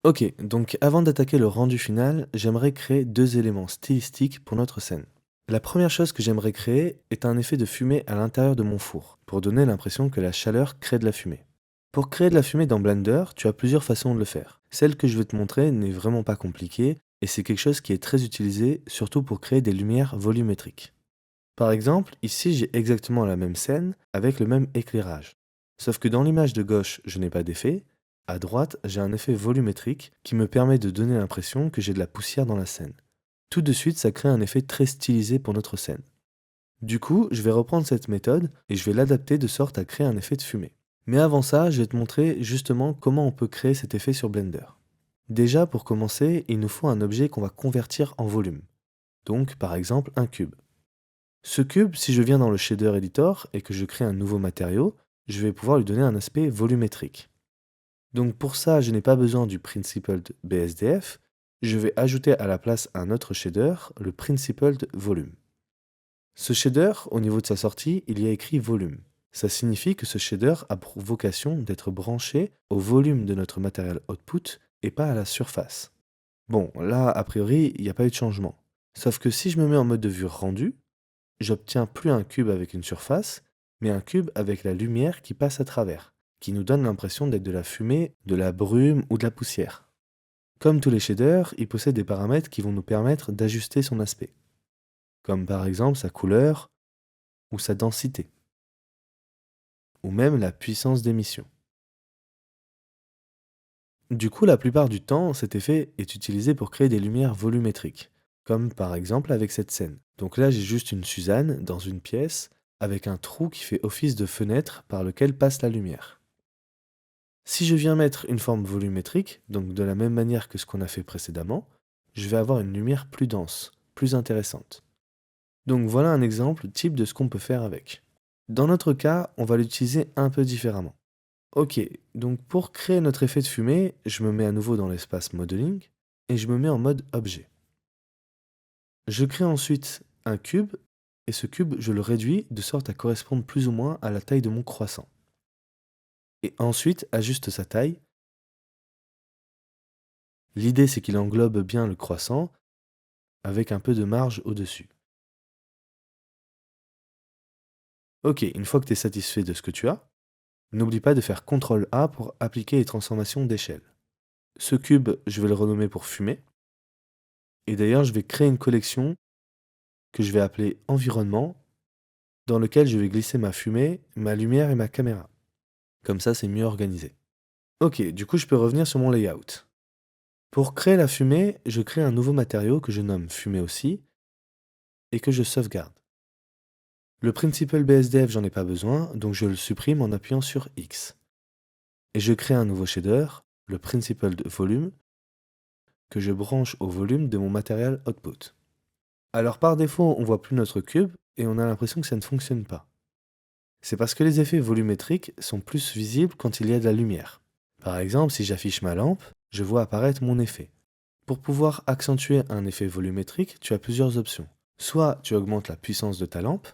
Ok, donc avant d'attaquer le rendu final, j'aimerais créer deux éléments stylistiques pour notre scène. La première chose que j'aimerais créer est un effet de fumée à l'intérieur de mon four, pour donner l'impression que la chaleur crée de la fumée. Pour créer de la fumée dans Blender, tu as plusieurs façons de le faire. Celle que je vais te montrer n'est vraiment pas compliquée, et c'est quelque chose qui est très utilisé, surtout pour créer des lumières volumétriques. Par exemple, ici j'ai exactement la même scène avec le même éclairage. Sauf que dans l'image de gauche, je n'ai pas d'effet. À droite, j'ai un effet volumétrique qui me permet de donner l'impression que j'ai de la poussière dans la scène. Tout de suite, ça crée un effet très stylisé pour notre scène. Du coup, je vais reprendre cette méthode et je vais l'adapter de sorte à créer un effet de fumée. Mais avant ça, je vais te montrer justement comment on peut créer cet effet sur Blender. Déjà, pour commencer, il nous faut un objet qu'on va convertir en volume. Donc, par exemple, un cube. Ce cube, si je viens dans le shader editor et que je crée un nouveau matériau, je vais pouvoir lui donner un aspect volumétrique. Donc pour ça, je n'ai pas besoin du principled BSDF, je vais ajouter à la place un autre shader, le principled volume. Ce shader, au niveau de sa sortie, il y a écrit volume. Ça signifie que ce shader a pour vocation d'être branché au volume de notre matériel output et pas à la surface. Bon, là, a priori, il n'y a pas eu de changement. Sauf que si je me mets en mode de vue rendu, j'obtiens plus un cube avec une surface, mais un cube avec la lumière qui passe à travers, qui nous donne l'impression d'être de la fumée, de la brume ou de la poussière. Comme tous les shaders, il possède des paramètres qui vont nous permettre d'ajuster son aspect, comme par exemple sa couleur ou sa densité, ou même la puissance d'émission. Du coup, la plupart du temps, cet effet est utilisé pour créer des lumières volumétriques, comme par exemple avec cette scène. Donc là, j'ai juste une Suzanne dans une pièce avec un trou qui fait office de fenêtre par lequel passe la lumière. Si je viens mettre une forme volumétrique, donc de la même manière que ce qu'on a fait précédemment, je vais avoir une lumière plus dense, plus intéressante. Donc voilà un exemple type de ce qu'on peut faire avec. Dans notre cas, on va l'utiliser un peu différemment. Ok, donc pour créer notre effet de fumée, je me mets à nouveau dans l'espace modeling et je me mets en mode objet. Je crée ensuite un cube et ce cube, je le réduis de sorte à correspondre plus ou moins à la taille de mon croissant. Et ensuite, ajuste sa taille. L'idée, c'est qu'il englobe bien le croissant avec un peu de marge au-dessus. Ok, une fois que tu es satisfait de ce que tu as, n'oublie pas de faire CTRL A pour appliquer les transformations d'échelle. Ce cube, je vais le renommer pour fumée. Et d'ailleurs, je vais créer une collection que je vais appeler environnement, dans lequel je vais glisser ma fumée, ma lumière et ma caméra. Comme ça, c'est mieux organisé. Ok, du coup, je peux revenir sur mon layout. Pour créer la fumée, je crée un nouveau matériau que je nomme fumée aussi et que je sauvegarde. Le principal BSDF, j'en ai pas besoin, donc je le supprime en appuyant sur X. Et je crée un nouveau shader, le principal volume, que je branche au volume de mon matériel output. Alors par défaut, on voit plus notre cube et on a l'impression que ça ne fonctionne pas. C'est parce que les effets volumétriques sont plus visibles quand il y a de la lumière. Par exemple, si j'affiche ma lampe, je vois apparaître mon effet. Pour pouvoir accentuer un effet volumétrique, tu as plusieurs options. Soit tu augmentes la puissance de ta lampe,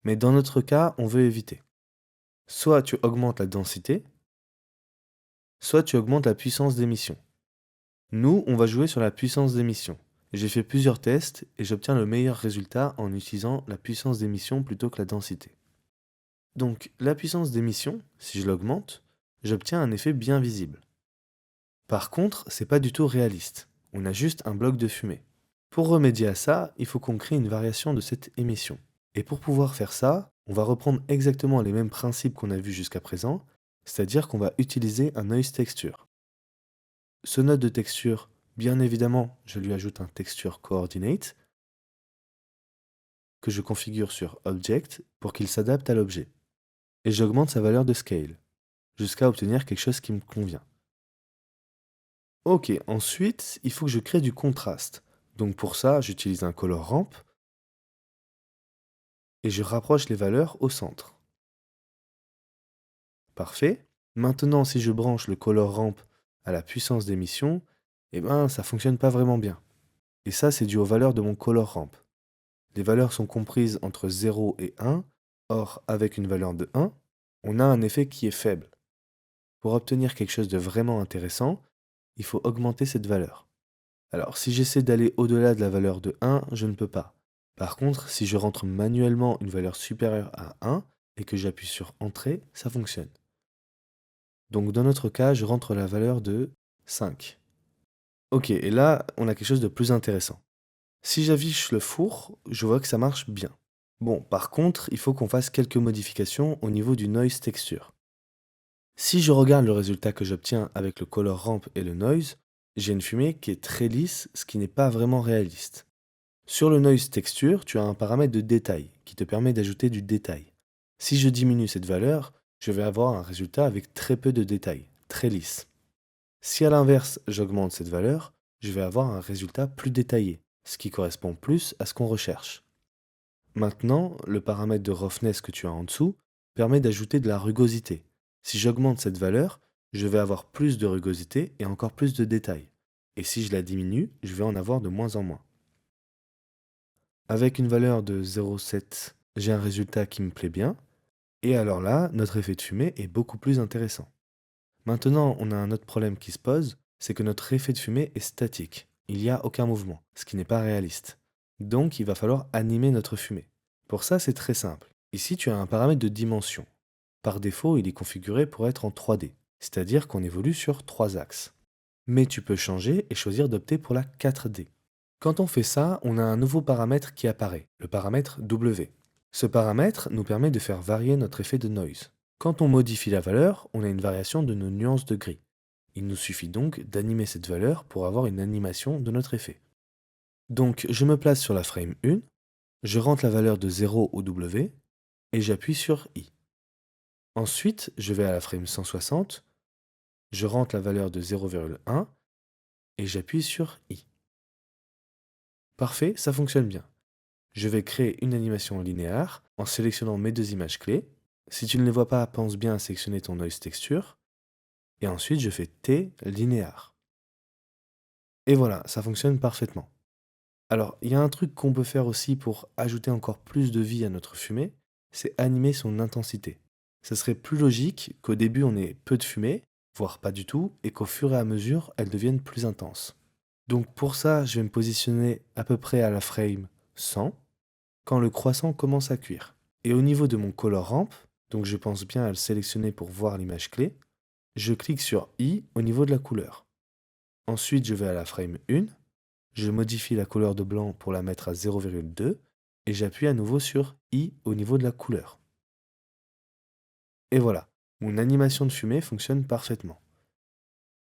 mais dans notre cas, on veut éviter. Soit tu augmentes la densité, soit tu augmentes la puissance d'émission. Nous, on va jouer sur la puissance d'émission. J'ai fait plusieurs tests et j'obtiens le meilleur résultat en utilisant la puissance d'émission plutôt que la densité. Donc la puissance d'émission, si je l'augmente, j'obtiens un effet bien visible. Par contre, c'est pas du tout réaliste. On a juste un bloc de fumée. Pour remédier à ça, il faut qu'on crée une variation de cette émission. Et pour pouvoir faire ça, on va reprendre exactement les mêmes principes qu'on a vus jusqu'à présent, c'est-à-dire qu'on va utiliser un noise texture. Ce node de texture, bien évidemment, je lui ajoute un texture coordinate que je configure sur Object pour qu'il s'adapte à l'objet. Et j'augmente sa valeur de scale, jusqu'à obtenir quelque chose qui me convient. Ok, ensuite, il faut que je crée du contraste. Donc pour ça, j'utilise un color ramp et je rapproche les valeurs au centre. Parfait. Maintenant, si je branche le color ramp à la puissance d'émission, eh ben, ça fonctionne pas vraiment bien. Et ça, c'est dû aux valeurs de mon color ramp. Les valeurs sont comprises entre 0 et 1, or, avec une valeur de 1, on a un effet qui est faible. Pour obtenir quelque chose de vraiment intéressant, il faut augmenter cette valeur. Alors, si j'essaie d'aller au-delà de la valeur de 1, je ne peux pas. Par contre, si je rentre manuellement une valeur supérieure à 1 et que j'appuie sur Entrée, ça fonctionne. Donc dans notre cas, je rentre la valeur de 5. Ok, et là, on a quelque chose de plus intéressant. Si j'affiche le four, je vois que ça marche bien. Bon, par contre, il faut qu'on fasse quelques modifications au niveau du noise texture. Si je regarde le résultat que j'obtiens avec le color ramp et le noise, j'ai une fumée qui est très lisse, ce qui n'est pas vraiment réaliste. Sur le noise texture, tu as un paramètre de détail qui te permet d'ajouter du détail. Si je diminue cette valeur, je vais avoir un résultat avec très peu de détails, très lisse. Si à l'inverse, j'augmente cette valeur, je vais avoir un résultat plus détaillé, ce qui correspond plus à ce qu'on recherche. Maintenant, le paramètre de roughness que tu as en dessous permet d'ajouter de la rugosité. Si j'augmente cette valeur, je vais avoir plus de rugosité et encore plus de détails. Et si je la diminue, je vais en avoir de moins en moins. Avec une valeur de 0,7, j'ai un résultat qui me plaît bien. Et alors là, notre effet de fumée est beaucoup plus intéressant. Maintenant, on a un autre problème qui se pose, c'est que notre effet de fumée est statique. Il n'y a aucun mouvement, ce qui n'est pas réaliste. Donc, il va falloir animer notre fumée. Pour ça, c'est très simple. Ici, tu as un paramètre de dimension. Par défaut, il est configuré pour être en 3D, c'est-à-dire qu'on évolue sur 3 axes. Mais tu peux changer et choisir d'opter pour la 4D. Quand on fait ça, on a un nouveau paramètre qui apparaît, le paramètre W. Ce paramètre nous permet de faire varier notre effet de noise. Quand on modifie la valeur, on a une variation de nos nuances de gris. Il nous suffit donc d'animer cette valeur pour avoir une animation de notre effet. Donc je me place sur la frame 1, je rentre la valeur de 0 au W et j'appuie sur I. Ensuite, je vais à la frame 160, je rentre la valeur de 0,1 et j'appuie sur I. Parfait, ça fonctionne bien. Je vais créer une animation linéaire en sélectionnant mes deux images clés. Si tu ne les vois pas, pense bien à sélectionner ton noise texture. Et ensuite, je fais T linéaire. Et voilà, ça fonctionne parfaitement. Alors, il y a un truc qu'on peut faire aussi pour ajouter encore plus de vie à notre fumée, c'est animer son intensité. Ce serait plus logique qu'au début on ait peu de fumée, voire pas du tout, et qu'au fur et à mesure, elle devienne plus intense. Donc pour ça, je vais me positionner à peu près à la frame 100, quand le croissant commence à cuire. Et au niveau de mon color ramp, donc je pense bien à le sélectionner pour voir l'image clé, je clique sur I au niveau de la couleur. Ensuite, je vais à la frame 1, je modifie la couleur de blanc pour la mettre à 0,2 et j'appuie à nouveau sur I au niveau de la couleur. Et voilà, mon animation de fumée fonctionne parfaitement.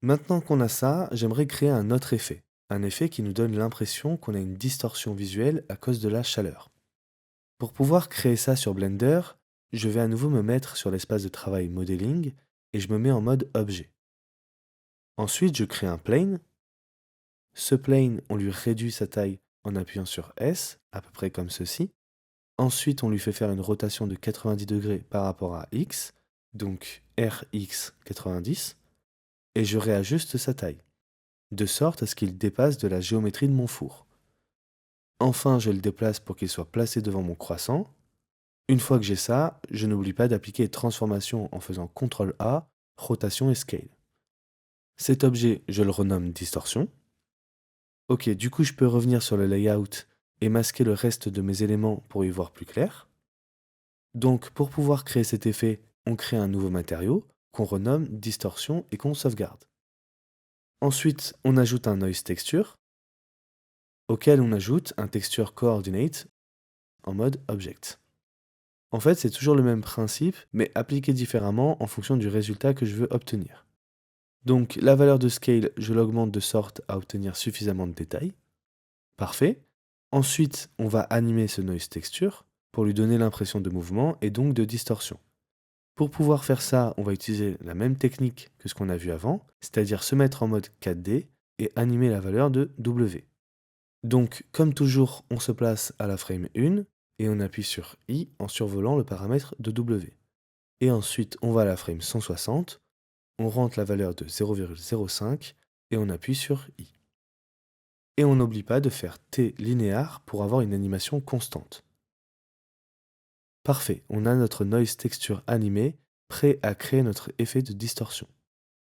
Maintenant qu'on a ça, j'aimerais créer un autre effet. Un effet qui nous donne l'impression qu'on a une distorsion visuelle à cause de la chaleur. Pour pouvoir créer ça sur Blender, je vais à nouveau me mettre sur l'espace de travail Modeling et je me mets en mode Objet. Ensuite, je crée un plane. Ce plane, on lui réduit sa taille en appuyant sur S, à peu près comme ceci. Ensuite, on lui fait faire une rotation de 90 degrés par rapport à X, donc RX 90, et je réajuste sa taille, de sorte à ce qu'il dépasse de la géométrie de mon four. Enfin, je le déplace pour qu'il soit placé devant mon croissant. Une fois que j'ai ça, je n'oublie pas d'appliquer les transformations en faisant CTRL A, rotation et scale. Cet objet, je le renomme distorsion. Ok, du coup je peux revenir sur le layout et masquer le reste de mes éléments pour y voir plus clair. Donc pour pouvoir créer cet effet, on crée un nouveau matériau qu'on renomme distorsion et qu'on sauvegarde. Ensuite, on ajoute un noise texture auquel on ajoute un texture coordinate en mode object. En fait, c'est toujours le même principe, mais appliqué différemment en fonction du résultat que je veux obtenir. Donc la valeur de scale, je l'augmente de sorte à obtenir suffisamment de détails. Parfait. Ensuite, on va animer ce noise texture pour lui donner l'impression de mouvement et donc de distorsion. Pour pouvoir faire ça, on va utiliser la même technique que ce qu'on a vu avant, c'est-à-dire se mettre en mode 4D et animer la valeur de W. Donc, comme toujours, on se place à la frame 1 et on appuie sur I en survolant le paramètre de W. Et ensuite, on va à la frame 160, on rentre la valeur de 0,05 et on appuie sur I. Et on n'oublie pas de faire T linéaire pour avoir une animation constante. Parfait, on a notre noise texture animé, prêt à créer notre effet de distorsion.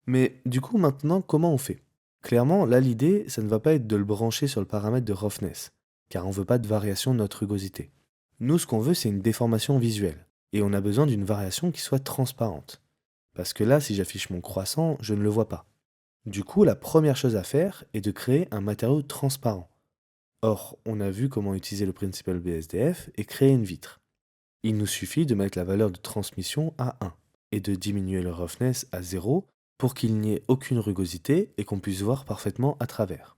Mais du coup, maintenant, comment on fait? Clairement, là, l'idée, ça ne va pas être de le brancher sur le paramètre de roughness, car on ne veut pas de variation de notre rugosité. Nous, ce qu'on veut, c'est une déformation visuelle, et on a besoin d'une variation qui soit transparente. Parce que là, si j'affiche mon croissant, je ne le vois pas. Du coup, la première chose à faire est de créer un matériau transparent. Or, on a vu comment utiliser le principal BSDF et créer une vitre. Il nous suffit de mettre la valeur de transmission à 1 et de diminuer le roughness à 0 pour qu'il n'y ait aucune rugosité et qu'on puisse voir parfaitement à travers.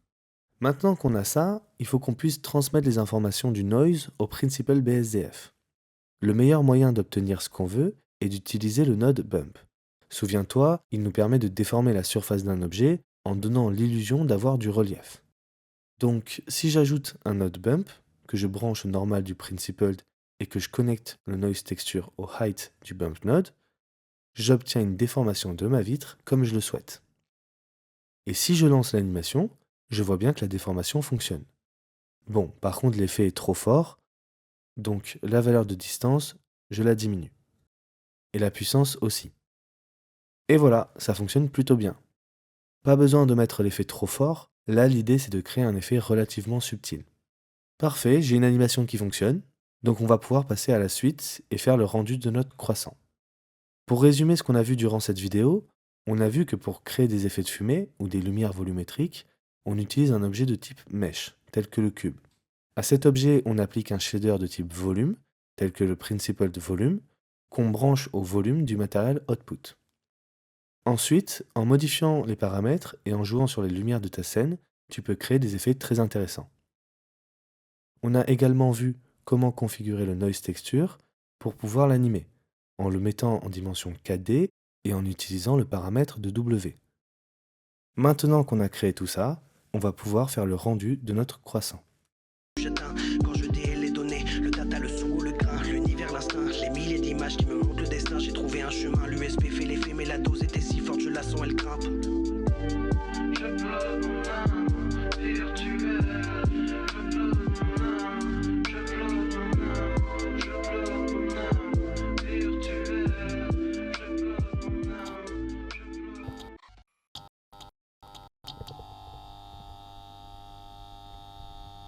Maintenant qu'on a ça, il faut qu'on puisse transmettre les informations du noise au principal BSDF. Le meilleur moyen d'obtenir ce qu'on veut est d'utiliser le node bump. Souviens-toi, il nous permet de déformer la surface d'un objet en donnant l'illusion d'avoir du relief. Donc, si j'ajoute un node bump, que je branche au normal du principled et que je connecte le noise texture au height du bump node, j'obtiens une déformation de ma vitre comme je le souhaite. Et si je lance l'animation, je vois bien que la déformation fonctionne. Bon, par contre l'effet est trop fort, donc la valeur de distance, je la diminue. Et la puissance aussi. Et voilà, ça fonctionne plutôt bien. Pas besoin de mettre l'effet trop fort, là l'idée c'est de créer un effet relativement subtil. Parfait, j'ai une animation qui fonctionne, donc on va pouvoir passer à la suite et faire le rendu de notre croissant. Pour résumer ce qu'on a vu durant cette vidéo, on a vu que pour créer des effets de fumée ou des lumières volumétriques, on utilise un objet de type mesh, tel que le cube. À cet objet, on applique un shader de type volume, tel que le principled volume, qu'on branche au volume du matériel output. Ensuite, en modifiant les paramètres et en jouant sur les lumières de ta scène, tu peux créer des effets très intéressants. On a également vu comment configurer le noise texture pour pouvoir l'animer, en le mettant en dimension 4D et en utilisant le paramètre de W. Maintenant qu'on a créé tout ça, on va pouvoir faire le rendu de notre croissant. J'atteins quand je déhale les données, le data, le son ou le grain, l'univers, l'instinct, les milliers d'images qui me montrent le destin. J'ai trouvé un chemin, l'USB fait l'effet, mais la dose était si forte, je la sens, elle grimpe.